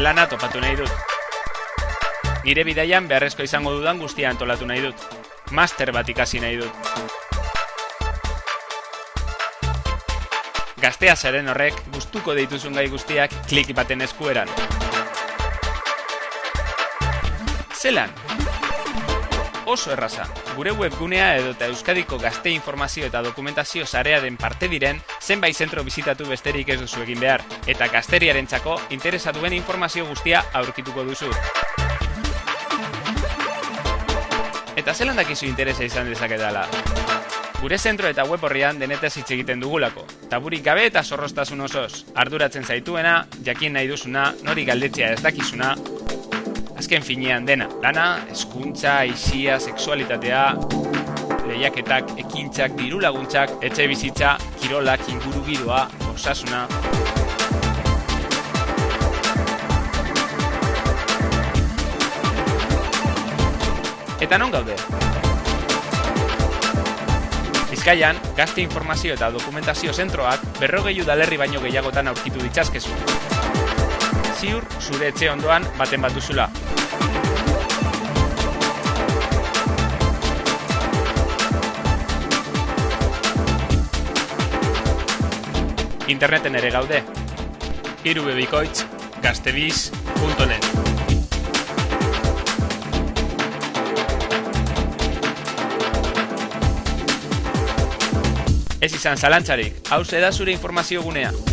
Lana topatu nahi dut. Nire bidaian beharrezko izango dudan guztia antolatu nahi dut. Master bat ikasi nahi dut. Gaztea zaren horrek, gustuko dituzun gai guztiak klik baten eskueran. Zelan? Oso erraza. Gure webgunea edota Euskadiko gazte informazio eta dokumentazio sarearen parte diren zenbait zentro bizitatu besterik ez duzu egin behar, eta gazteriarentzako interesa duen informazio guztia aurkituko duzu. Eta zelan dakizu interesa izan dezaketala? Gure zentro eta web horrian denetaz hitz egiten dugulako. Taburik gabe eta zorroztasun osoz. Arduratzen zaituena, jakin nahi duzuna, nori galdetzea ez dakizuna. Azken finean dena. Lana, hezkuntza, aisia, sexualitatea, lehiaketak, ekintzak, diru laguntzak, etxe bizitza, kirolak, ingurugiroa, osasuna. Eta non gaude? Bizkaian, gazte informazio eta dokumentazio zentroak 40 udalerri baino gehiagotan aurkitu ditzazkezu. Ziur, zure etxe ondoan baten bat duzula. Interneten ere gaude. irubebikoitz.gaztebiz.net. Ez izan zalantzarik, hauze da zure informazio gunea.